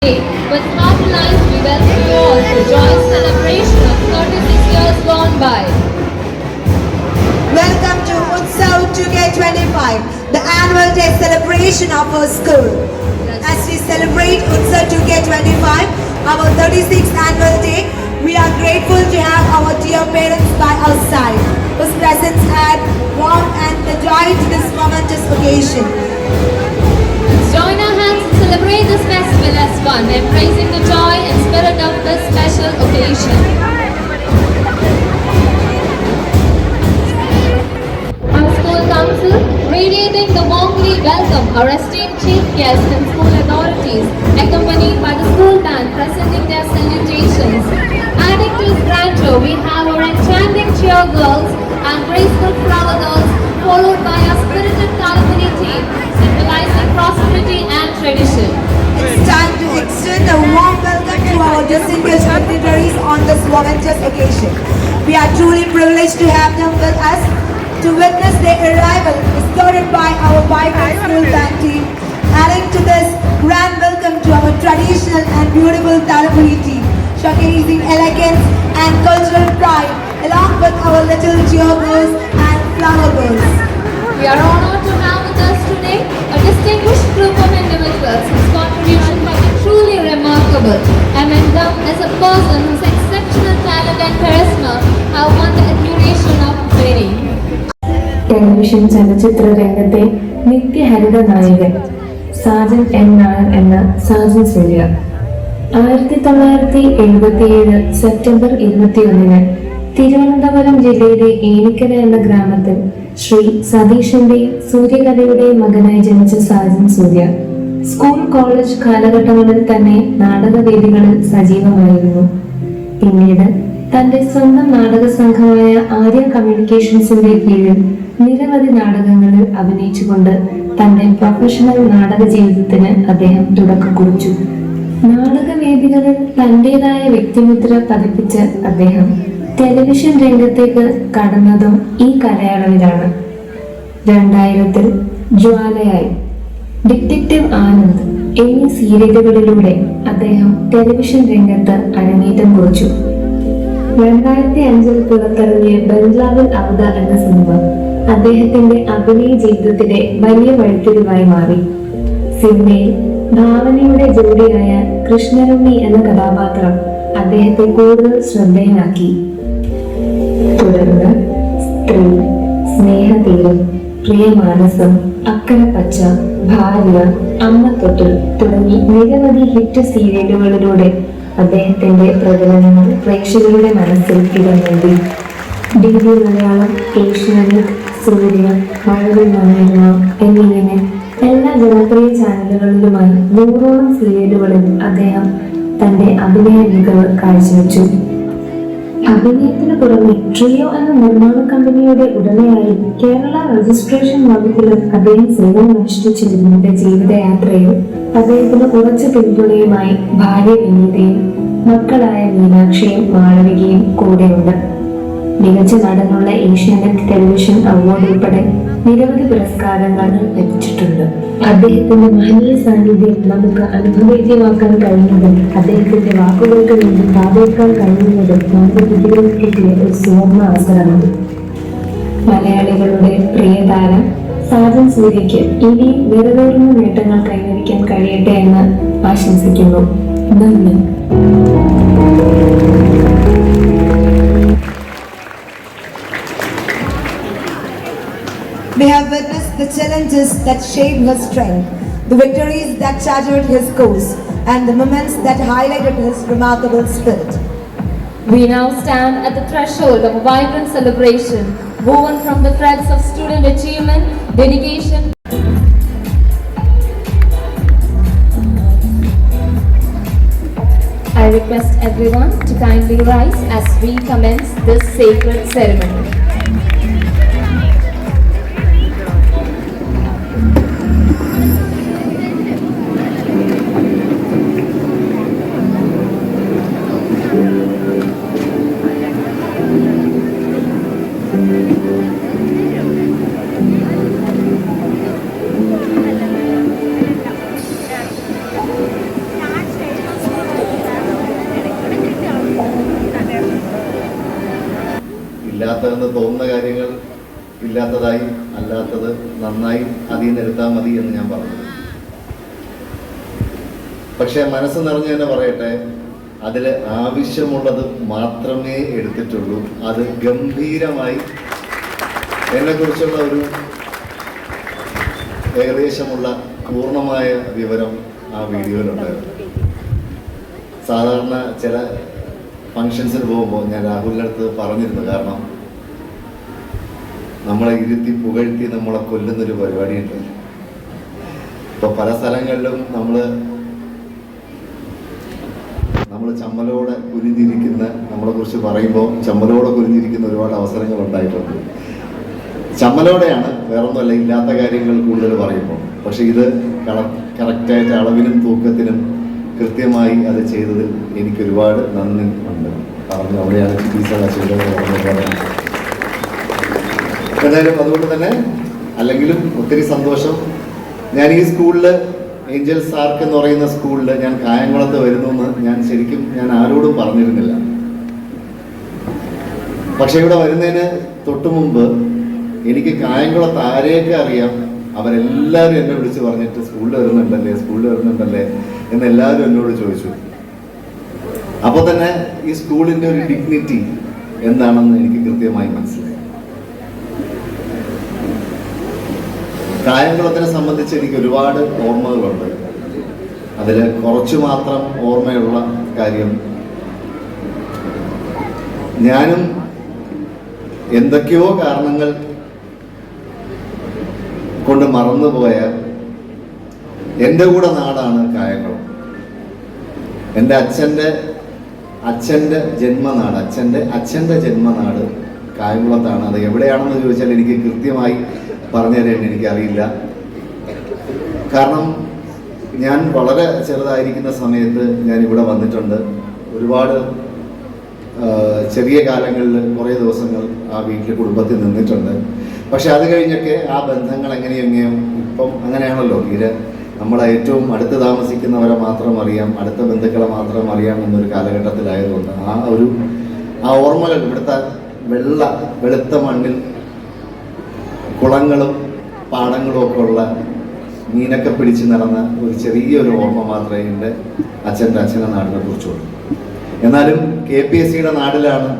With heart alive, we welcome you all to joyous celebration of 36 years gone by. Welcome to Utsav 2K25, the annual day celebration of our school. As we celebrate Utsav 2K25, our 36th annual day, we are grateful to have our dear parents by our side, whose presence add warmth and the joy to this momentous occasion. Let's join our hands and celebrate this festival as one, embracing the joy and spirit of this special occasion. Our school council, radiating the warmly welcome our esteemed chief guests and school authorities, accompanied by the school band presenting their salutations. Adding to this grandeur, we have our enchanting cheer girls and graceful flower girls, followed by our spirited Kalapani team, symbolizing prosperity and tradition. It's time to extend a warm welcome to our distinguished dignitaries on this momentous occasion. We are truly privileged to have them with us to witness their arrival, escorted by our vibrant school band team. Adding to this grand welcome to our traditional and beautiful Talapuri team, showcasing elegance and cultural pride, along with our little cheer girls and flower girls. We are honored to have with us today a distinguished group of individuals whose contribution has been truly remarkable. Among them is a person whose exceptional talent and charisma have won the admiration of many. Television ചലച്ചിത്ര രംഗത്തെ നിത്യഹരിത നായകൻ Sajan N Nair എന്ന സാജൻ സൂര്യ 1977 September 21 Thiruvananthapuram ജില്ലയിലെ ഏനിക്കര എന്ന ഗ്രാമത്തിൽ ശ്രീ സതീഷിന്റെയും സൂര്യകലയുടെയും മകനായി ജനിച്ച സാജൻ സൂര്യ സ്കൂൾ കോളേജ് കാലഘട്ടങ്ങളിൽ തന്നെ നാടകവേദികളിൽ സജീവമായിരുന്നു. പിന്നീട് തന്റെ സ്വന്തം നാടക സംഘമായ ആര്യ കമ്മ്യൂണിക്കേഷൻസിന്റെ കീഴിൽ നിരവധി നാടകങ്ങളിൽ അഭിനയിച്ചുകൊണ്ട് തന്റെ പ്രൊഫഷണൽ നാടക ജീവിതത്തിന് അദ്ദേഹം തുടക്കം കുറിച്ചു. നാടകവേദികളിൽ തന്റേതായ വ്യക്തിമുദ്ര പതിപ്പിച്ച അദ്ദേഹം ടെലിവിഷൻ രംഗത്തേക്ക് കടന്നതും ഈ കാലയളവിലാണ്. 2000 ജ്വാലയായി, ഡിറ്റക്റ്റീവ് ആനന്ദ് എന്നീ സീരിയലുകളിലൂടെ അദ്ദേഹം ടെലിവിഷൻ രംഗത്ത് അരങ്ങേറ്റം കുറിച്ചു. 2005 പുറത്തിറങ്ങിയ ബംഗ്ലാവിൽ അവത എന്ന സിനിമ അദ്ദേഹത്തിന്റെ അഭിനയ ജീവിതത്തിലെ വലിയ വഴിത്തിരിവായി മാറി. സിനിമയിൽ ഭാവനയുടെ ജോഡിയായ കൃഷ്ണനുണ്ണി എന്ന കഥാപാത്രം അദ്ദേഹത്തെ കൂടുതൽ ശ്രദ്ധേയനാക്കി. തുടർന്ന് സ്ത്രീ, സ്നേഹതീരം, പ്രിയമാനസം, അക്കരപ്പച്ച, ഭാര്യ, അമ്മത്തൊട്ടിൽ തുടങ്ങി നിരവധി ഹിറ്റ് സീരിയലുകളിലൂടെ അദ്ദേഹത്തിന്റെ പ്രകടനങ്ങൾ പ്രേക്ഷകരുടെ മനസ്സിൽ ഇടം നേടി. DD മലയാളം, ഏഷ്യാനെറ്റ്, സൂര്യ, മഴവിൽ മനോരമ എന്നിങ്ങനെ എല്ലാ ജനപ്രിയ ചാനലുകളിലുമായി 100ഓളം സീരിയലുകളിൽ അദ്ദേഹം തന്റെ അഭിനയ മികവ് കാഴ്ചവെച്ചു. അഭിനയത്തിന് പുറമെ ട്രിയോ എന്ന നിർമ്മാണ കമ്പനിയുടെ ഉടമയായി കേരള രജിസ്ട്രേഷൻ വകുപ്പിലും അദ്ദേഹം സേവനം അനുഷ്ഠിച്ചിരുന്നതിന്റെ ജീവിതയാത്രയിൽ അദ്ദേഹത്തിന് ഉറച്ച പിന്തുണയുമായി ഭാര്യ വിനീതയും മക്കളായ മീനാക്ഷിയും മാളവികയും കൂടെയുണ്ട്. മികച്ച നടനുള്ള ഏഷ്യാനെറ്റ് ടെലിവിഷൻ അവാർഡ് ഉൾപ്പെടെ നിരവധി പുരസ്കാരങ്ങൾ ലഭിച്ചിട്ടുണ്ട്. അദ്ദേഹത്തിന്റെ മഹനീയ സാന്നിധ്യം നമുക്ക് അനുഭവേദ്യമാക്കാൻ കഴിയുന്നതും അദ്ദേഹത്തിന്റെ വാക്കുകൾക്ക് വേണ്ടി കാതോർക്കാൻ കഴിയുന്നതും നമ്മുടെ കുട്ടികൾക്ക് കിട്ടിയ ഒരു സുവർണ അവസരമാണ്. മലയാളികളുടെ പ്രിയതാരം സാജൻ സൂര്യയ്ക്ക് ഇനി നിറവേറുന്ന നേട്ടങ്ങൾ കൈവരിക്കാൻ കഴിയട്ടെ എന്ന് ആശംസിക്കുന്നു. നന്ദി. We have witnessed the challenges that shaped his strength, the victories that chartered his course, and the moments that highlighted his remarkable spirit. We now stand at the threshold of a vibrant celebration, woven from the threads of student achievement, dedication. I request everyone to kindly rise as we commence this sacred ceremony. ഇല്ലാത്തതെന്ന് തോന്നുന്ന കാര്യങ്ങൾ ഇല്ലാത്തതായി, അല്ലാത്തത് നന്നായി അതിൽ നിന്ന് എടുത്താൽ മതി എന്ന് ഞാൻ പറഞ്ഞു. പക്ഷെ മനസ്സ് നിറഞ്ഞു തന്നെ പറയട്ടെ, അതിൽ ആവശ്യമുള്ളത് മാത്രമേ എടുത്തിട്ടുള്ളൂ. അത് ഗംഭീരമായി എന്നെക്കുറിച്ചുള്ള ഒരു ഏകദേശമുള്ള പൂർണ്ണമായ വിവരം ആ വീഡിയോയിലുണ്ടായിരുന്നു. സാധാരണ ചില ഫങ്ഷൻസിന് പോകുമ്പോൾ ഞാൻ രാഹുലിൻ്റെ അടുത്ത് പറഞ്ഞിരുന്നു, കാരണം നമ്മളെ ഇരുത്തി പുകഴ്ത്തി നമ്മളെ കൊല്ലുന്നൊരു പരിപാടിയുണ്ട്. ഇപ്പോൾ പല സ്ഥലങ്ങളിലും നമ്മൾ ചമ്മലോടെ കുനിഞ്ഞിരിക്കുന്ന, നമ്മളെ കുറിച്ച് പറയുമ്പോൾ ചമ്മലോടെ കുനിഞ്ഞിരിക്കുന്ന ഒരുപാട് അവസരങ്ങൾ ഉണ്ടായിട്ടുണ്ട്. ചമ്മലോടെയാണ്, വേറൊന്നുമല്ല, ഇല്ലാത്ത കാര്യങ്ങൾ കൂടുതൽ പറയുമ്പോൾ. പക്ഷെ ഇത് കറക്റ്റായിട്ട് അളവിനും തൂക്കത്തിനും കൃത്യമായി അത് ചെയ്തതിൽ എനിക്ക് ഒരുപാട് നന്ദി ഉണ്ട്. പറഞ്ഞു അവിടെയാണ് ചികിത്സ എന്തായാലും അതുകൊണ്ട് തന്നെ അല്ലെങ്കിലും ഒത്തിരി സന്തോഷം. ഞാൻ ഈ സ്കൂളിൽ, ഏഞ്ചൽസ് ആർക്ക് എന്ന് പറയുന്ന സ്കൂളിൽ ഞാൻ കായംകുളത്ത് വരുന്നു എന്ന് ശരിക്കും ഞാൻ ആരോടും പറഞ്ഞിരുന്നില്ല. പക്ഷെ ഇവിടെ വരുന്നതിന് തൊട്ടു മുമ്പ് എനിക്ക് കായംകുളത്ത് ആരെയൊക്കെ അറിയാം അവരെല്ലാവരും എന്നെ വിളിച്ച് പറഞ്ഞിട്ട് സ്കൂളിൽ വരുന്നുണ്ടല്ലേ എന്ന് എല്ലാവരും എന്നോട് ചോദിച്ചു. അപ്പോൾ തന്നെ ഈ സ്കൂളിൻ്റെ ഒരു ഡിഗ്നിറ്റി എന്താണെന്ന് എനിക്ക് കൃത്യമായി മനസ്സിലായി. കായംകുളത്തിനെ സംബന്ധിച്ച് എനിക്ക് ഒരുപാട് ഓർമ്മകളുണ്ട്. അതിൽ കുറച്ചു മാത്രം ഓർമ്മയുള്ള കാര്യം, ഞാനും എന്തൊക്കെയോ കാരണങ്ങൾ കൊണ്ട് മറന്നുപോയ എൻ്റെ കൂടെ നാടാണ് കായംകുളം. എൻ്റെ അച്ഛൻ്റെ ജന്മനാട്, അച്ഛൻ്റെ ജന്മനാട് കായംകുളത്താണ്. അത് എവിടെയാണെന്ന് ചോദിച്ചാൽ എനിക്ക് കൃത്യമായി പറഞ്ഞുതരാൻ എനിക്കറിയില്ല. കാരണം ഞാൻ വളരെ ചെറുതായിരിക്കുന്ന സമയത്ത് ഞാൻ ഇവിടെ വന്നിട്ടുണ്ട്. ഒരുപാട് ചെറിയ കാലങ്ങളിൽ കുറേ ദിവസങ്ങൾ ആ വീട്ടിൽ കുടുംബത്തിൽ നിന്നിട്ടുണ്ട്. പക്ഷെ അത് കഴിഞ്ഞൊക്കെ ആ ബന്ധങ്ങൾ എങ്ങനെയെങ്ങനെയോ ഇപ്പം അങ്ങനെയാണല്ലോ, നമ്മളെ ഏറ്റവും അടുത്ത് താമസിക്കുന്നവരെ മാത്രം അറിയാം, അടുത്ത ബന്ധുക്കളെ മാത്രം അറിയാം എന്നൊരു കാലഘട്ടത്തിലായതുകൊണ്ട് ആ ഓർമ്മകൾ, ഇവിടുത്തെ വെളുത്ത മണ്ണിൽ കുളങ്ങളും പാടങ്ങളും ഒക്കെ ഉള്ള മീനൊക്കെ പിടിച്ച് നടന്ന ഒരു ചെറിയൊരു ഓർമ്മ മാത്രമേ എൻ്റെ അച്ഛൻ്റെ നാടിനെ കുറിച്ചുള്ളൂ. എന്നാലും KPSCയുടെ നാടിലാണ്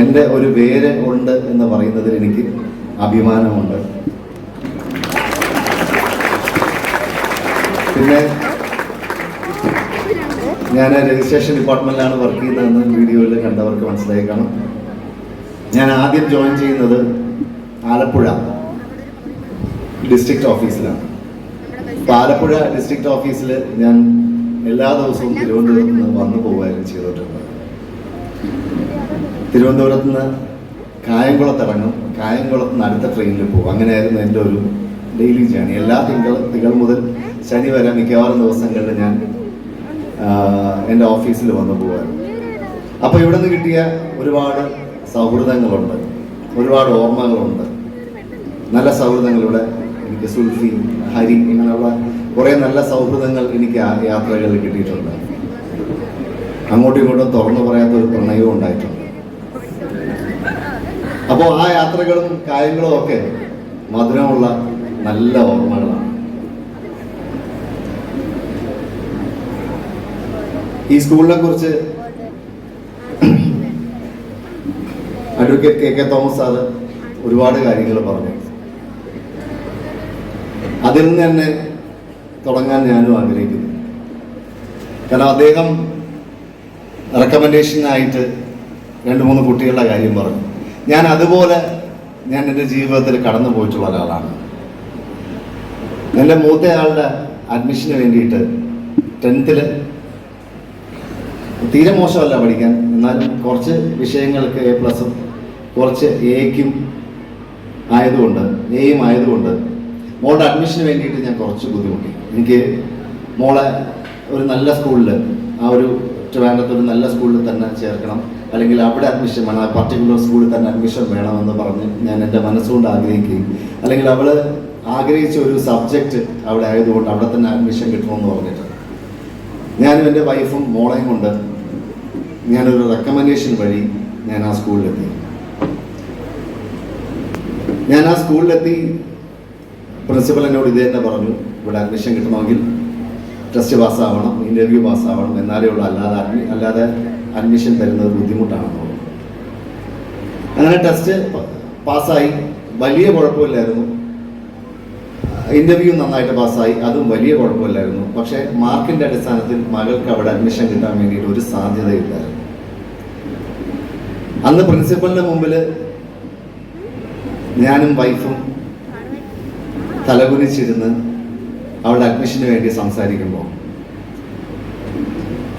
എൻ്റെ ഒരു വേര് ഉണ്ട് എന്ന് പറയുന്നതിൽ എനിക്ക് അഭിമാനമുണ്ട്. പിന്നെ ഞാൻ രജിസ്ട്രേഷൻ ഡിപ്പാർട്ട്മെൻറ്റിലാണ് വർക്ക് ചെയ്യുന്നതെന്ന് വീഡിയോയിൽ കണ്ടവർക്ക് മനസ്സിലായി കാണും. ഞാൻ ആദ്യം ജോയിൻ ചെയ്യുന്നത് ആലപ്പുഴ ഡിസ്ട്രിക്ട് ഓഫീസിലാണ്. അപ്പോൾ ആലപ്പുഴ ഡിസ്ട്രിക്ട് ഓഫീസിൽ ഞാൻ എല്ലാ ദിവസവും തിരുവനന്തപുരത്ത് നിന്ന് വന്നു പോകുകയായിരുന്നു ചെയ്തിട്ടുണ്ട്. തിരുവനന്തപുരത്ത് നിന്ന് കായംകുളത്ത് ഇറങ്ങും, കായംകുളത്ത് നിന്ന് അടുത്ത ട്രെയിനിൽ പോകും. അങ്ങനെയായിരുന്നു എൻ്റെ ഒരു ഡെയിലി ജേണി. എല്ലാ തിങ്കൾ മുതൽ ശനി വരെ മിക്കവാറും ദിവസങ്ങളിൽ ഞാൻ എൻ്റെ ഓഫീസിൽ വന്നു പോകുമായിരുന്നു. അപ്പോൾ ഇവിടെ നിന്ന് കിട്ടിയ ഒരുപാട് സൗഹൃദങ്ങളുണ്ട്, ഒരുപാട് ഓർമ്മകളുണ്ട്. നല്ല സൗഹൃദങ്ങളിലൂടെ എനിക്ക് സുൽഫി, ഹരി, ഇങ്ങനെയുള്ള കുറേ നല്ല സൗഹൃദങ്ങൾ എനിക്ക് ആ യാത്രകളിൽ കിട്ടിയിട്ടുണ്ട്. അങ്ങോട്ടും ഇങ്ങോട്ടും തുറന്നു പറയാത്ത ഒരു പ്രണയവും ഉണ്ടായിട്ടുണ്ട്. അപ്പോൾ ആ യാത്രകളും കാര്യങ്ങളും ഒക്കെ മധുരമുള്ള നല്ല ഓർമ്മകളാണ്. ഈ സ്കൂളിനെ കുറിച്ച് അഡ്വക്കേറ്റ് KK തോമസ് സാറ് ഒരുപാട് കാര്യങ്ങൾ പറഞ്ഞു. അതിൽ നിന്ന് തന്നെ തുടങ്ങാൻ ഞാനും ആഗ്രഹിക്കുന്നു. കാരണം അദ്ദേഹം റെക്കമെൻഡേഷനായിട്ട് 2-3 കുട്ടികളുടെ കാര്യം പറഞ്ഞു. ഞാൻ എൻ്റെ ജീവിതത്തിൽ കടന്നു പോയിട്ടുള്ള ഒരാളാണ്. എൻ്റെ മൂത്തയാളുടെ അഡ്മിഷന് വേണ്ടിയിട്ട് 10th തീരെ മോശമല്ല പഠിക്കാൻ, എന്നാലും കുറച്ച് വിഷയങ്ങൾക്ക് A+, കുറച്ച് Aയും ആയതുകൊണ്ട് മോളുടെ അഡ്മിഷന് വേണ്ടിയിട്ട് ഞാൻ കുറച്ച് ബുദ്ധിമുട്ടി. എനിക്ക് മോളെ ഒരു നല്ല സ്കൂളിൽ, ആ ഒരു ട്രിവാൻഡ്രത്ത് ഒരു നല്ല സ്കൂളിൽ തന്നെ ചേർക്കണം, അല്ലെങ്കിൽ അവിടെ അഡ്മിഷൻ വേണം, ആ പർട്ടിക്കുലർ സ്കൂളിൽ തന്നെ അഡ്മിഷൻ വേണമെന്ന് പറഞ്ഞ് ഞാൻ എൻ്റെ മനസ്സുകൊണ്ട് ആഗ്രഹിക്കുകയും, അല്ലെങ്കിൽ അവൾ ആഗ്രഹിച്ച ഒരു സബ്ജക്റ്റ് അവിടെ ആയതുകൊണ്ട് അവിടെ തന്നെ അഡ്മിഷൻ കിട്ടണമെന്ന് പറഞ്ഞിട്ട് ഞാനും എൻ്റെ വൈഫും മോളെയും കൊണ്ട് ഞാനൊരു റെക്കമെൻഡേഷൻ വഴി ഞാൻ ആ സ്കൂളിലെത്തി. ഞാൻ ആ സ്കൂളിലെത്തി. പ്രിൻസിപ്പൽ എന്നോട് ഇത് തന്നെ പറഞ്ഞു, ഇവിടെ അഡ്മിഷൻ കിട്ടണമെങ്കിൽ ടെസ്റ്റ് പാസ്സാവണം, ഇൻ്റർവ്യൂ പാസ്സാവണം, എന്നാലേ ഉള്ളൂ, അല്ലാതെ അഡ്മിഷൻ തരുന്നത് ബുദ്ധിമുട്ടാണെന്ന് പറഞ്ഞു. അങ്ങനെ ടെസ്റ്റ് പാസ്സായി, വലിയ കുഴപ്പമില്ലായിരുന്നു. ഇൻ്റർവ്യൂ നന്നായിട്ട് പാസ്സായി, അതും വലിയ കുഴപ്പമില്ലായിരുന്നു. പക്ഷേ മാർക്കിൻ്റെ അടിസ്ഥാനത്തിൽ മകൾക്ക് അവിടെ അഡ്മിഷൻ കിട്ടാൻ വേണ്ടിയിട്ട് ഒരു സാധ്യതയില്ലായിരുന്നു. അന്ന് പ്രിൻസിപ്പലിൻ്റെ മുമ്പിൽ ഞാനും വൈഫും തലകുനിച്ചിരുന്ന് അവളുടെ അഡ്മിഷന് വേണ്ടി സംസാരിക്കുമ്പോൾ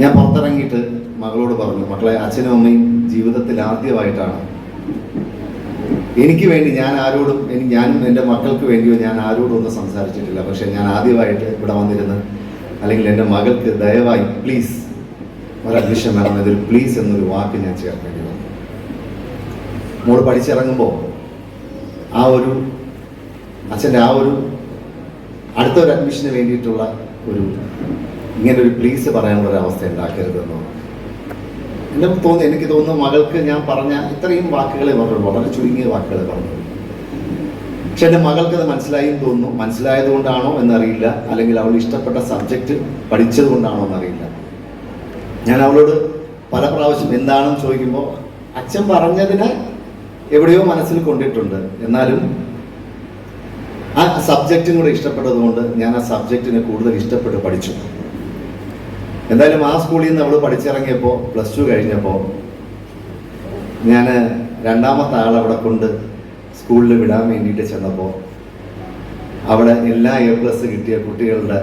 ഞാൻ പുറത്തിറങ്ങിയിട്ട് മകളോട് പറഞ്ഞു, മക്കളെ, അച്ഛനും അമ്മയും ജീവിതത്തിൽ ആദ്യമായിട്ടാണ് എനിക്ക് വേണ്ടി ഞാനും എൻ്റെ മക്കൾക്ക് വേണ്ടിയോ ഞാൻ ആരോടും ഒന്നും സംസാരിച്ചിട്ടില്ല. പക്ഷെ ഞാൻ ആദ്യമായിട്ട് ഇവിടെ വന്നിരുന്ന്, അല്ലെങ്കിൽ എൻ്റെ മകൾക്ക് ദയവായി പ്ലീസ് ഒരു അഡ്മിഷൻ വേണം, ഇതൊരു പ്ലീസ് എന്നൊരു വാക്ക് ഞാൻ ചേർക്കേണ്ടി വന്നു. മോൾ പഠിച്ചിറങ്ങുമ്പോൾ ആ ഒരു അച്ഛൻ്റെ ആ ഒരു അടുത്തൊരു അഡ്മിഷന് വേണ്ടിയിട്ടുള്ള ഇങ്ങനെ ഒരു പ്ലീസ് പറയാനുള്ള ഒരു അവസ്ഥ ഉണ്ടാക്കരുതെന്നോ എനിക്ക് തോന്നുന്നു മകൾക്ക് ഞാൻ പറഞ്ഞ ഇത്രയും വാക്കുകളെ പറഞ്ഞു, വളരെ ചുരുങ്ങിയ വാക്കുകളെ പറഞ്ഞു. പക്ഷെ എൻ്റെ മകൾക്കത് മനസ്സിലായി തോന്നുന്നു. മനസ്സിലായത് കൊണ്ടാണോ എന്നറിയില്ല, അല്ലെങ്കിൽ അവൾ ഇഷ്ടപ്പെട്ട സബ്ജക്റ്റ് പഠിച്ചത് കൊണ്ടാണോ എന്നറിയില്ല. ഞാൻ അവളോട് പല പ്രാവശ്യം എന്താണെന്ന് ചോദിക്കുമ്പോൾ അച്ഛൻ പറഞ്ഞതിനെ എവിടെയോ മനസ്സിൽ കൊണ്ടിട്ടുണ്ട്, എന്നാലും ആ സബ്ജക്റ്റും കൂടെ ഇഷ്ടപ്പെട്ടത് കൊണ്ട് ഞാൻ ആ സബ്ജക്റ്റിനെ കൂടുതൽ ഇഷ്ടപ്പെട്ട് പഠിച്ചു. എന്തായാലും ആ സ്കൂളിൽ നിന്ന് അവൾ പഠിച്ചിറങ്ങിയപ്പോൾ, +2 കഴിഞ്ഞപ്പോൾ, ഞാൻ രണ്ടാമത്തെ ആളവിടെ കൊണ്ട് സ്കൂളിൽ വിടാൻ വേണ്ടിയിട്ട് ചെന്നപ്പോൾ അവിടെ എല്ലാ A+ കിട്ടിയ കുട്ടികളുടെ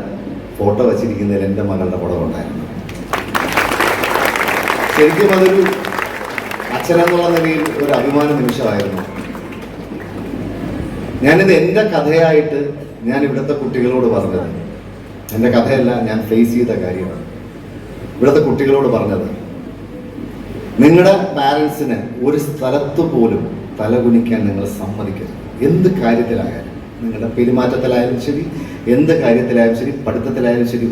ഫോട്ടോ വച്ചിരിക്കുന്നതിൽ എൻ്റെ മകളുടെ പടം ഉണ്ടായിരുന്നു. ശരിക്കും അതൊരു അച്ഛനെന്നുള്ള നിലയിൽ ഒരു അഭിമാന നിമിഷമായിരുന്നു. ഞാനിത് എൻ്റെ കഥയായിട്ട് ഞാൻ ഇവിടുത്തെ കുട്ടികളോട് പറഞ്ഞത്, എൻ്റെ കഥയല്ല, ഞാൻ ഫേസ് ചെയ്ത കാര്യമാണ്. ഇവിടുത്തെ കുട്ടികളോട് പറഞ്ഞത്, നിങ്ങളുടെ പാരൻസിന് ഒരു സ്ഥലത്ത് പോലും തലകുനിക്കാൻ നിങ്ങൾ സമ്മതിക്കരുത്. എന്ത് കാര്യത്തിലായാലും, നിങ്ങളുടെ പെരുമാറ്റത്തിലായാലും ശരി, എന്ത് കാര്യത്തിലായാലും ശരി, പഠിത്തത്തിലായാലും ശരി,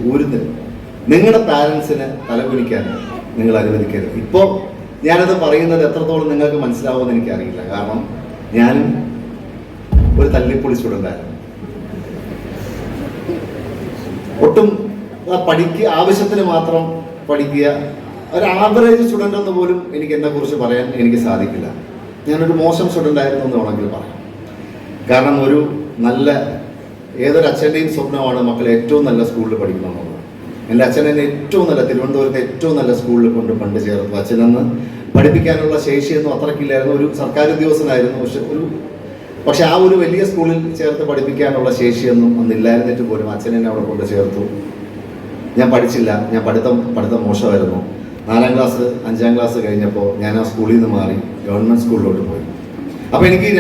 നിങ്ങളുടെ പാരൻസിന് തലകുനിക്കാൻ നിങ്ങൾ അനുവദിക്കരുത്. ഇപ്പോൾ ഞാനത് പറയുന്നത് എത്രത്തോളം നിങ്ങൾക്ക് മനസ്സിലാവുമെന്ന് എനിക്കറിയില്ല. കാരണം ഞാനും ഒരു തല്ലിപ്പൊളി സ്റ്റുഡൻ്റായിരുന്നു. ഒട്ടും ആവശ്യത്തിന് മാത്രം പഠിക്കുക, ഒരു ആവറേജ് സ്റ്റുഡൻ്റ് എന്ന് പോലും എനിക്ക് എന്നെക്കുറിച്ച് പറയാൻ എനിക്ക് സാധിക്കില്ല. ഞാനൊരു മോശം സ്റ്റുഡൻ്റ് ആയിരുന്നു എന്ന് വേണമെങ്കിൽ പറയാം. കാരണം ഏതൊരു അച്ഛൻ്റെയും സ്വപ്നമാണ് മക്കളെ ഏറ്റവും നല്ല സ്കൂളിൽ പഠിക്കണമെന്നുള്ളത്. എൻ്റെ അച്ഛൻ എന്നെ തിരുവനന്തപുരത്തെ ഏറ്റവും നല്ല സ്കൂളിൽ കൊണ്ട് പണ്ട് ചേർത്തു. അച്ഛനെന്ന് പഠിപ്പിക്കാനുള്ള ശേഷിയൊന്നും അത്രയ്ക്കില്ലായിരുന്നു. ഒരു സർക്കാർ ഉദ്യോഗസ്ഥനായിരുന്നു. പക്ഷെ ആ ഒരു വലിയ സ്കൂളിൽ ചേർത്ത് പഠിപ്പിക്കാനുള്ള ശേഷിയൊന്നും അന്നില്ലായിരുന്നിട്ട് പോലും അച്ഛൻ എന്നെ അവിടെ കൊണ്ട് ചേർത്തു. ഞാൻ പഠിച്ചില്ല. ഞാൻ പഠിത്തം മോശമായിരുന്നു. 4ാം ക്ലാസ് 5ാം ക്ലാസ് കഴിഞ്ഞപ്പോൾ ഞാൻ ആ സ്കൂളിൽ നിന്ന് മാറി ഗവൺമെൻറ് സ്കൂളിലോട്ട് പോയി. അപ്പോൾ എനിക്ക്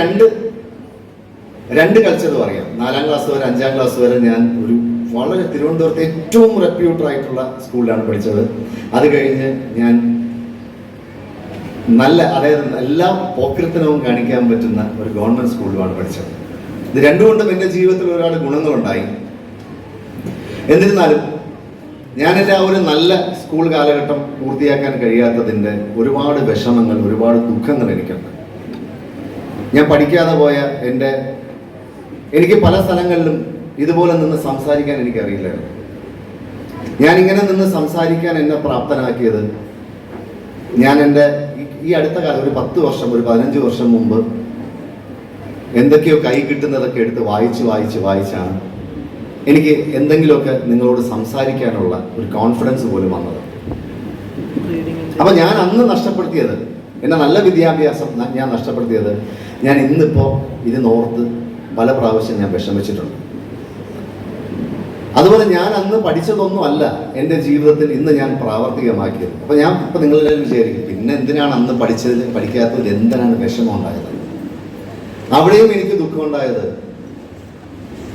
രണ്ട് കൾച്ചറും അറിയാം. 4ാം ക്ലാസ് വരെ 5ാം ക്ലാസ് വരെ ഞാൻ വളരെ തിരുവനന്തപുരത്തെ ഏറ്റവും റെപ്യൂട്ടഡ് ആയിട്ടുള്ള സ്കൂളിലാണ് പഠിച്ചത്. അത് കഴിഞ്ഞ് ഞാൻ അതായത് എല്ലാ പോക്രിത്തനവും കാണിക്കാൻ പറ്റുന്ന ഒരു ഗവൺമെൻറ് സ്കൂളിലാണ് പഠിച്ചത്. ഇത് രണ്ടുകൊണ്ടും എൻ്റെ ജീവിതത്തിൽ ഒരുപാട് ഗുണങ്ങളുണ്ടായി. എന്നിരുന്നാലും ഞാൻ എൻ്റെ ആ ഒരു നല്ല സ്കൂൾ കാലഘട്ടം പൂർത്തിയാക്കാൻ കഴിയാത്തതിൻ്റെ ഒരുപാട് വിഷമങ്ങൾ, ഒരുപാട് ദുഃഖങ്ങൾ എനിക്കുണ്ട്. ഞാൻ പഠിക്കാതെ പോയ എനിക്ക് പല സ്ഥലങ്ങളിലും ഇതുപോലെ നിന്ന് സംസാരിക്കാൻ എനിക്കറിയില്ലായിരുന്നു. ഞാനിങ്ങനെ നിന്ന് സംസാരിക്കാൻ എന്നെ പ്രാപ്തനാക്കിയത് ഞാൻ ഈ അടുത്ത കാലം ഒരു 10 വർഷം, ഒരു 15 വർഷം മുമ്പ് എന്തൊക്കെയോ കൈ കിട്ടുന്നതൊക്കെ എടുത്ത് വായിച്ചാണ് എനിക്ക് എന്തെങ്കിലുമൊക്കെ നിങ്ങളോട് സംസാരിക്കാനുള്ള ഒരു കോൺഫിഡൻസ് പോലും വന്നത്. അപ്പം ഞാൻ അന്ന് നഷ്ടപ്പെടുത്തിയത്, എൻ്റെ നല്ല വിദ്യാഭ്യാസം ഞാൻ നഷ്ടപ്പെടുത്തിയത്, ഞാൻ ഇന്നിപ്പോൾ ഇതിനോർത്ത് പല പ്രാവശ്യം ഞാൻ വിഷമിച്ചിട്ടുണ്ട്. അതുപോലെ ഞാൻ അന്ന് പഠിച്ചതൊന്നും അല്ല എൻ്റെ ജീവിതത്തിൽ ഇന്ന് ഞാൻ പ്രാവർത്തികമാക്കിയത്. അപ്പോൾ ഞാൻ ഇപ്പം നിങ്ങളെല്ലാവരും വിചാരിക്കും, പിന്നെ എന്തിനാണ് അന്ന് പഠിക്കാത്തതിൽ എന്തിനാണ് വിഷമം ഉണ്ടായത്? അവിടെയും എനിക്ക് ദുഃഖമുണ്ടായത്,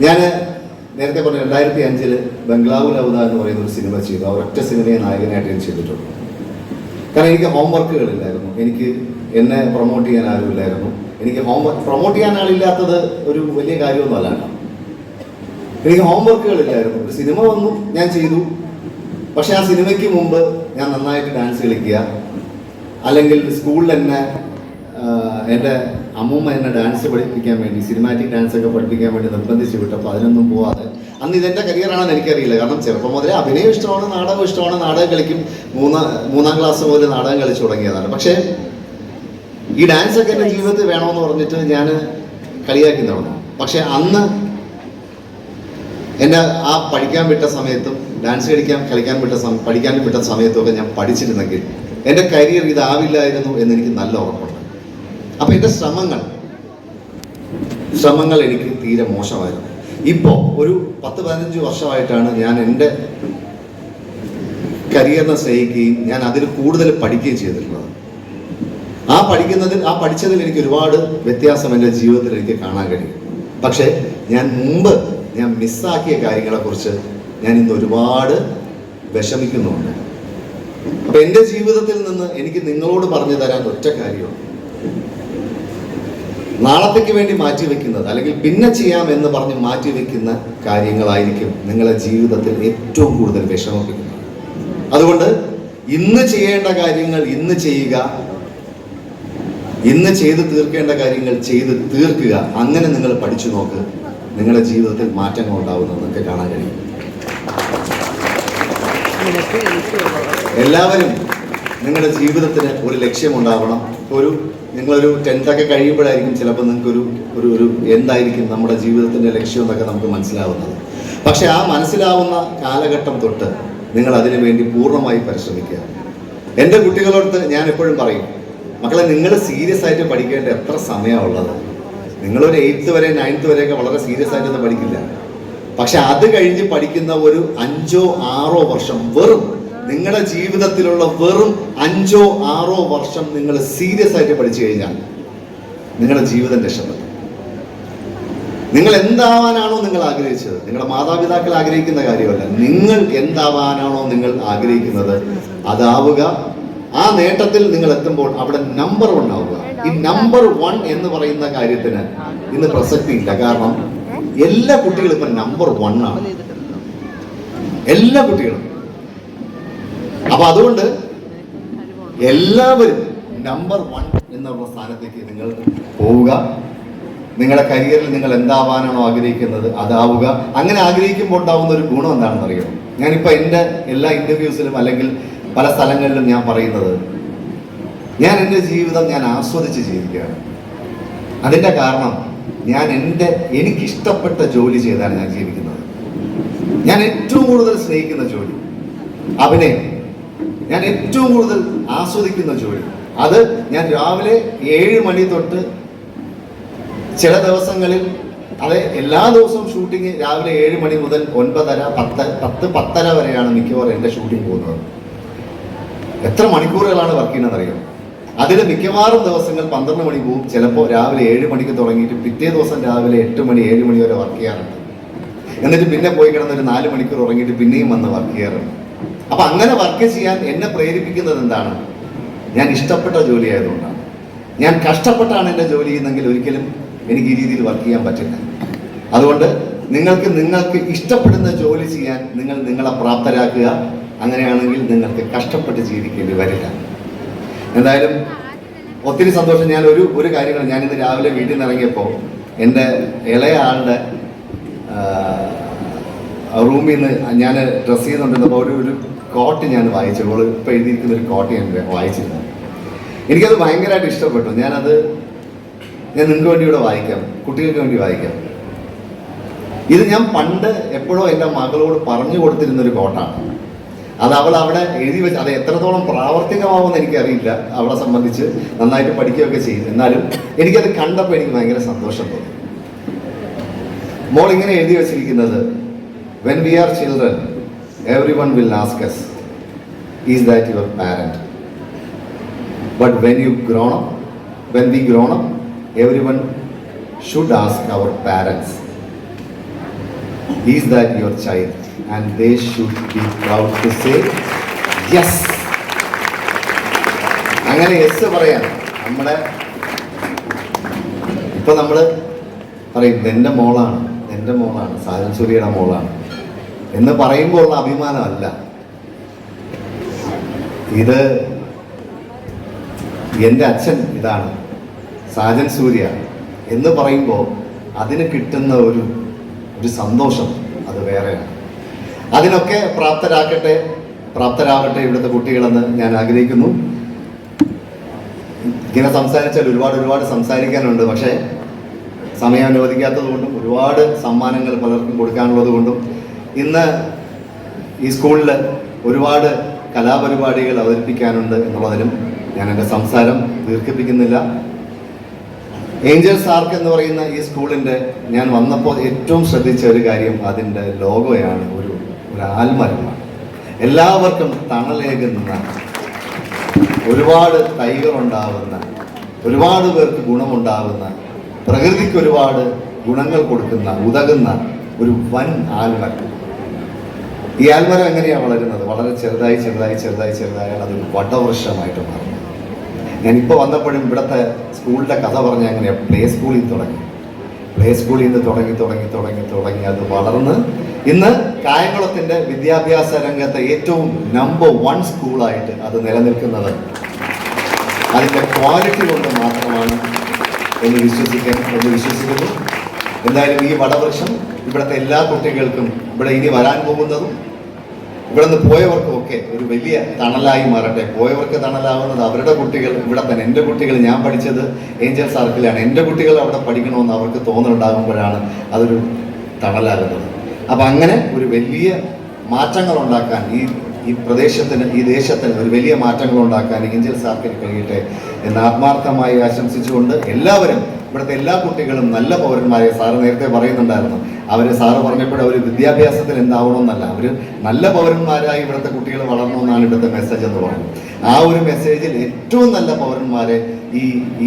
ഞാൻ നേരത്തെ പറഞ്ഞ 2005 ബംഗ്ലാവു ലൗദ എന്ന് പറയുന്ന ഒരു സിനിമ ചെയ്തു. ആ ഒറ്റ സിനിമയെ നായകനായിട്ട് ഞാൻ ചെയ്തിട്ടുള്ളൂ. കാരണം എനിക്ക് ഹോംവർക്കുകളില്ലായിരുന്നു. എന്നെ പ്രൊമോട്ട് ചെയ്യാൻ ആരുമില്ലായിരുന്നു. എനിക്ക് പ്രൊമോട്ട് ചെയ്യാൻ ആളില്ലാത്തത് ഒരു വലിയ കാര്യമൊന്നുമല്ല. എനിക്ക് ഹോംവർക്കുകളില്ലായിരുന്നു. ഒരു സിനിമ വന്നു, ഞാൻ ചെയ്തു. പക്ഷെ ആ സിനിമയ്ക്ക് മുമ്പ് ഞാൻ നന്നായിട്ട് ഡാൻസ് കളിക്കുക, അല്ലെങ്കിൽ സ്കൂളിൽ തന്നെ എൻ്റെ അമ്മൂമ്മ എന്നെ ഡാൻസ് പഠിപ്പിക്കാൻ വേണ്ടി, സിനിമാറ്റിക് ഡാൻസ് ഒക്കെ പഠിപ്പിക്കാൻ വേണ്ടി നിർബന്ധിച്ച് വിട്ടപ്പോൾ അതിനൊന്നും പോവാതെ, അന്ന് ഇതെൻ്റെ കരിയറാണെന്ന് എനിക്കറിയില്ല. കാരണം ചെറുപ്പം മുതലേ അഭിനയം ഇഷ്ടമാണ്, നാടകം ഇഷ്ടമാണ്, നാടകം കളിക്കും. മൂന്നാം ക്ലാസ് മുതൽ നാടകം കളിച്ചു തുടങ്ങിയതാണ്. പക്ഷേ ഈ ഡാൻസൊക്കെ എൻ്റെ ജീവിതത്തിൽ വേണമെന്ന് പറഞ്ഞിട്ട് ഞാൻ കളിയാക്കി നടന്നു. പക്ഷെ അന്ന് എന്നെ ആ പഠിക്കാൻ വിട്ട സമയത്തും ഡാൻസ് പഠിക്കാൻ വിട്ട സമയത്തുമൊക്കെ ഞാൻ പഠിച്ചിരുന്നെങ്കിൽ എൻ്റെ കരിയർ ഇതാവില്ലായിരുന്നു എന്നെനിക്ക് നല്ല ഉറപ്പുണ്ട്. അപ്പം എൻ്റെ ശ്രമങ്ങൾ എനിക്ക് തീരെ മോശമായിരുന്നു. ഇപ്പോൾ ഒരു 10-15 വർഷമായിട്ടാണ് ഞാൻ എൻ്റെ കരിയറിനെ സ്നേഹിക്കുകയും ഞാൻ അതിൽ കൂടുതൽ പഠിക്കുകയും ചെയ്തിട്ടുള്ളത്. ആ പഠിച്ചതിൽ എനിക്ക് ഒരുപാട് വ്യത്യാസം എൻ്റെ ജീവിതത്തിൽ എനിക്ക് കാണാൻ കഴിയും. പക്ഷേ ഞാൻ മിസ്സാക്കിയ കാര്യങ്ങളെക്കുറിച്ച് ഞാൻ ഇന്ന് ഒരുപാട് വിഷമിക്കുന്നുണ്ട്. അപ്പം എൻ്റെ ജീവിതത്തിൽ നിന്ന് എനിക്ക് നിങ്ങളോട് പറഞ്ഞു തരാൻ ഒറ്റ കാര്യമാണ്. നാളത്തേക്ക് വേണ്ടി മാറ്റിവെക്കുന്നത്, അല്ലെങ്കിൽ പിന്നെ ചെയ്യാം എന്ന് പറഞ്ഞ് മാറ്റിവെക്കുന്ന കാര്യങ്ങളായിരിക്കും നിങ്ങളെ ജീവിതത്തിൽ ഏറ്റവും കൂടുതൽ വിഷമിപ്പിക്കുന്നത്. അതുകൊണ്ട് ഇന്ന് ചെയ്യേണ്ട കാര്യങ്ങൾ ഇന്ന് ചെയ്യുക, ഇന്ന് ചെയ്ത് തീർക്കേണ്ട കാര്യങ്ങൾ ചെയ്ത് തീർക്കുക. അങ്ങനെ നിങ്ങൾ പഠിച്ചു നോക്ക്, നിങ്ങളുടെ ജീവിതത്തിൽ മാറ്റങ്ങൾ ഉണ്ടാവുന്നത് നിങ്ങൾക്ക് കാണാൻ കഴിയും. എല്ലാവരും നിങ്ങളുടെ ജീവിതത്തിന് ഒരു ലക്ഷ്യമുണ്ടാവണം. നിങ്ങളൊരു 10th ഒക്കെ കഴിയുമ്പോഴായിരിക്കും ചിലപ്പോൾ നിങ്ങൾക്കൊരു ഒരു എന്തായിരിക്കും നമ്മുടെ ജീവിതത്തിൻ്റെ ലക്ഷ്യം എന്നൊക്കെ നമുക്ക് മനസ്സിലാവുന്നത്. പക്ഷെ ആ മനസ്സിലാവുന്ന കാലഘട്ടം തൊട്ട് നിങ്ങൾ അതിനു വേണ്ടി പൂർണ്ണമായി പരിശ്രമിക്കുക. എൻ്റെ കുട്ടികളോട് ഞാൻ എപ്പോഴും പറയും, മക്കളെ, നിങ്ങൾ സീരിയസ് ആയിട്ട് പഠിക്കേണ്ട എത്ര സമയമുള്ളത്? നിങ്ങളൊരു 8th വരെ 9th വരെയൊക്കെ വളരെ സീരിയസ് ആയിട്ടൊന്നും പഠിക്കില്ല. പക്ഷെ അത് കഴിഞ്ഞ് പഠിക്കുന്ന ഒരു 5-6 വർഷം, നിങ്ങളുടെ ജീവിതത്തിലുള്ള വെറും 5-6 വർഷം നിങ്ങൾ സീരിയസ് ആയിട്ട് പഠിച്ചു കഴിഞ്ഞാൽ നിങ്ങളുടെ ജീവിതം രക്ഷപ്പെടും. നിങ്ങൾ എന്താവാനാണോ നിങ്ങൾ ആഗ്രഹിച്ചത്, നിങ്ങളുടെ മാതാപിതാക്കൾ ആഗ്രഹിക്കുന്ന കാര്യമല്ല, നിങ്ങൾ എന്താവാനാണോ നിങ്ങൾ ആഗ്രഹിക്കുന്നത് അതാവുക. ആ നേട്ടത്തിൽ നിങ്ങൾ എത്തുമ്പോൾ അവിടെ നമ്പർ 1 ആവുക. ഈ നമ്പർ 1 എന്ന് പറയുന്ന കാര്യത്തിന് ഇന്ന് പ്രസക്തിയില്ല. കാരണം എല്ലാ കുട്ടികളും ഇപ്പൊ നമ്പർ 1 ആണ്, എല്ലാ കുട്ടികളും. അപ്പൊ അതുകൊണ്ട് എല്ലാവരും നമ്പർ 1 എന്നുള്ള സ്ഥാനത്തേക്ക് നിങ്ങൾ പോവുക. നിങ്ങളുടെ കരിയറിൽ നിങ്ങൾ എന്താവാനാണോ ആഗ്രഹിക്കുന്നത് അതാവുക. അങ്ങനെ ആഗ്രഹിക്കുമ്പോൾ ഉണ്ടാവുന്ന ഒരു ഗുണം എന്താണെന്ന് അറിയണം. ഞാനിപ്പോൾ എൻ്റെ എല്ലാ ഇൻ്റർവ്യൂസിലും അല്ലെങ്കിൽ പല സ്ഥലങ്ങളിലും ഞാൻ പറയുന്നത്, ഞാൻ എൻ്റെ ജീവിതം ഞാൻ ആസ്വദിച്ച് ജീവിക്കുകയാണ്. അതിൻ്റെ കാരണം എനിക്കിഷ്ടപ്പെട്ട ജോലി ചെയ്താണ് ഞാൻ ജീവിക്കുന്നത്. ഞാൻ ഏറ്റവും കൂടുതൽ സ്നേഹിക്കുന്ന ജോലി അഭിനയം, ഞാൻ ഏറ്റവും കൂടുതൽ ആസ്വദിക്കുന്ന ജോലി. അത് ഞാൻ രാവിലെ 7 മണി തൊട്ട്, ചില ദിവസങ്ങളിൽ എല്ലാ ദിവസവും ഷൂട്ടിങ് രാവിലെ 7 മണി മുതൽ 9:30 വരെയാണ് മിക്കവാറും എൻ്റെ ഷൂട്ടിംഗ് പോകുന്നത്. എത്ര മണിക്കൂറുകളാണ് വർക്ക് ചെയ്യുന്നത് അറിയാം. അതിൽ മിക്കവാറും ദിവസങ്ങൾ 12 മണി പോകും. ചിലപ്പോൾ രാവിലെ 7 മണിക്ക് തുടങ്ങിയിട്ട് പിറ്റേ ദിവസം രാവിലെ 8 മണി 7 മണി വരെ വർക്ക് ചെയ്യാറുണ്ട്. എന്നിട്ട് പിന്നെ പോയി കിടന്നൊരു 4 മണിക്കൂർ ഉറങ്ങിയിട്ട് പിന്നെയും വന്ന് വർക്ക് ചെയ്യാറുണ്ട്. അപ്പം അങ്ങനെ വർക്ക് ചെയ്യാൻ എന്നെ പ്രേരിപ്പിക്കുന്നത് എന്താണ്? ഞാൻ ഇഷ്ടപ്പെട്ട ജോലി ആയതുകൊണ്ടാണ്. ഞാൻ കഷ്ടപ്പെട്ടാണ് എൻ്റെ ജോലി ചെയ്യുന്നതെങ്കിൽ ഒരിക്കലും എനിക്ക് ഈ രീതിയിൽ വർക്ക് ചെയ്യാൻ പറ്റില്ല. അതുകൊണ്ട് നിങ്ങൾക്ക് ഇഷ്ടപ്പെടുന്ന ജോലി ചെയ്യാൻ നിങ്ങളെ പ്രാപ്തരാക്കുക. അങ്ങനെയാണെങ്കിൽ നിങ്ങൾക്ക് കഷ്ടപ്പെട്ട് ജീവിക്കേണ്ടി വരില്ല. എന്തായാലും ഒത്തിരി സന്തോഷം. ഞാൻ ഒരു കാര്യങ്ങൾ, ഞാനിന്ന് രാവിലെ വീട്ടിൽ നിന്ന് ഇറങ്ങിയപ്പോൾ എൻ്റെ ഇളയ ആളുടെ റൂമിൽ നിന്ന് ഞാൻ ഡ്രസ്സ് ചെയ്യുന്നുണ്ടെന്നപ്പോൾ ഒരു കോട്ട് ഞാൻ വായിച്ചു. ഇപ്പോൾ എഴുതിയിരിക്കുന്ന ഒരു കോട്ട് ഞാൻ വായിച്ചിരുന്നു. എനിക്കത് ഭയങ്കരമായിട്ട് ഇഷ്ടപ്പെട്ടു. ഞാൻ നിങ്ങൾക്ക് വേണ്ടി ഇവിടെ വായിക്കാം, കുട്ടികൾക്ക് വേണ്ടി വായിക്കാം. ഇത് ഞാൻ പണ്ട് എപ്പോഴോ എൻ്റെ മകളോട് പറഞ്ഞു കൊടുത്തിരുന്നൊരു കോട്ടാണ്. അത് അവൾ അവിടെ എഴുതി വെച്ച്, അത് എത്രത്തോളം പ്രാവർത്തികമാവുമെന്ന് എനിക്കറിയില്ല. അവളെ സംബന്ധിച്ച് നന്നായിട്ട് പഠിക്കുകയൊക്കെ ചെയ്യും. എന്നാലും എനിക്കത് കണ്ടപ്പോൾ എനിക്ക് ഭയങ്കര സന്തോഷം തോന്നി. മോൾ ഇങ്ങനെ എഴുതി വെച്ചിരിക്കുന്നത്, when we are children everyone will ask us, is that your parent? But when we grown up everyone should ask our parents, is that your child? And they should be proud to say yes. അങ്ങനെ yes പറയാൻ ഇപ്പൊ നമ്മൾ പറയും, എൻ്റെ മോളാണ് സാജൻ സൂര്യയുടെ മോളാണ് എന്ന് പറയുമ്പോൾ ഉള്ള അഭിമാനമല്ല ഇത്. എൻ്റെ അച്ഛൻ ഇതാണ്, സാജൻ സൂര്യ എന്ന് പറയുമ്പോൾ അതിന് കിട്ടുന്ന ഒരു സന്തോഷം അത് വേറെയാണ്. അതിനൊക്കെ പ്രാപ്തരാകട്ടെ ഇവിടുത്തെ കുട്ടികളെന്ന് ഞാൻ ആഗ്രഹിക്കുന്നു. ഇങ്ങനെ സംസാരിച്ചാൽ ഒരുപാട് സംസാരിക്കാനുണ്ട്. പക്ഷേ സമയം അനുവദിക്കാത്തത് കൊണ്ടും ഒരുപാട് സമ്മാനങ്ങൾ പലർക്കും കൊടുക്കാനുള്ളത് കൊണ്ടും ഇന്ന് ഈ സ്കൂളിൽ ഒരുപാട് കലാപരിപാടികൾ അവതരിപ്പിക്കാനുണ്ട് എന്നുള്ളതിനും ഞാൻ എൻ്റെ സംസാരം ദീർഘിപ്പിക്കുന്നില്ല. ഏഞ്ചൽസ് ആർക്ക് എന്ന് പറയുന്ന ഈ സ്കൂളിൻ്റെ ഞാൻ വന്നപ്പോൾ ഏറ്റവും ശ്രദ്ധിച്ച ഒരു കാര്യം അതിൻ്റെ ലോഗോയാണ്. ഒരു ആൽമരമാണ്. എല്ലാവർക്കും തണലേകുന്ന, ഒരുപാട് തൈകളുണ്ടാവുന്ന, ഒരുപാട് പേർക്ക് ഗുണമുണ്ടാകുന്ന, പ്രകൃതിക്ക് ഒരുപാട് ഗുണങ്ങൾ കൊടുക്കുന്ന, ഉതകുന്ന ഒരു വൻ ആൽമരം. ഈ ആൽമരം എങ്ങനെയാണ് വളരുന്നത്? വളരെ ചെറുതായി അതൊരു വടവൃക്ഷമായിട്ട് മാറുന്നു. ഞാനിപ്പോൾ വന്നപ്പോഴും ഇവിടുത്തെ സ്കൂളിൻ്റെ കഥ പറഞ്ഞാൽ എങ്ങനെയാണ്? പ്ലേ സ്കൂളിൽ നിന്ന് തുടങ്ങി അത് വളർന്ന് ഇന്ന് കായംകുളത്തിൻ്റെ വിദ്യാഭ്യാസ രംഗത്തെ ഏറ്റവും നമ്പർ 1 സ്കൂളായിട്ട് അത് നിലനിൽക്കുന്നത് അതിൻ്റെ ക്വാളിറ്റി കൊണ്ട് മാത്രമാണ് എന്ന് വിശ്വസിക്കുന്നു. എന്തായാലും ഈ വടവൃക്ഷം ഇവിടുത്തെ എല്ലാ കുട്ടികൾക്കും, ഇവിടെ ഇനി വരാൻ പോകുന്നതും ഇവിടെ നിന്ന് പോയവർക്കുമൊക്കെ ഒരു വലിയ തണലായി മാറട്ടെ. പോയവർക്ക് തണലാവുന്നത് അവരുടെ കുട്ടികൾ ഇവിടെ തന്നെ. എൻ്റെ കുട്ടികൾ, ഞാൻ പഠിച്ചത് ഏഞ്ചൽ സർക്കിലാണ്, എൻ്റെ കുട്ടികൾ അവിടെ പഠിക്കണമെന്ന് അവർക്ക് തോന്നലുണ്ടാകുമ്പോഴാണ് അതൊരു തണലാകുന്നത്. അപ്പം അങ്ങനെ ഒരു വലിയ മാറ്റങ്ങൾ ഉണ്ടാക്കാൻ ഈ പ്രദേശത്തിന്, ഈ ദേശത്തിന് ഒരു വലിയ മാറ്റങ്ങൾ ഉണ്ടാക്കാൻ ഏഞ്ചൽ സർക്കിന് കഴിയട്ടെ എന്ന് ആത്മാർത്ഥമായി ആശംസിച്ചുകൊണ്ട് എല്ലാവരും, ഇവിടുത്തെ എല്ലാ കുട്ടികളും നല്ല പൗരന്മാരെ, സാറ് നേരത്തെ പറയുന്നുണ്ടായിരുന്നു, സാറ് പറഞ്ഞപ്പോൾ അവർ വിദ്യാഭ്യാസത്തിൽ എന്താവണമെന്നല്ല, അവർ നല്ല പൗരന്മാരായി ഇവിടുത്തെ കുട്ടികൾ വളരണമെന്നാണ് ഇവിടുത്തെ മെസ്സേജ് എന്ന് പറയുന്നത്. ആ ഒരു മെസ്സേജിൽ ഏറ്റവും നല്ല പൗരന്മാരെ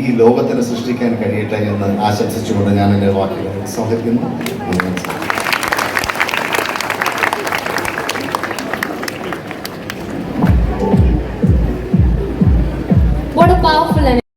ഈ ലോകത്തിന് സൃഷ്ടിക്കാൻ കഴിയട്ടെ എന്ന് ആശംസിച്ചുകൊണ്ട് ഞാൻ എൻ്റെ വാക്കുകൾ സംഹരിക്കുന്നു. What a powerful and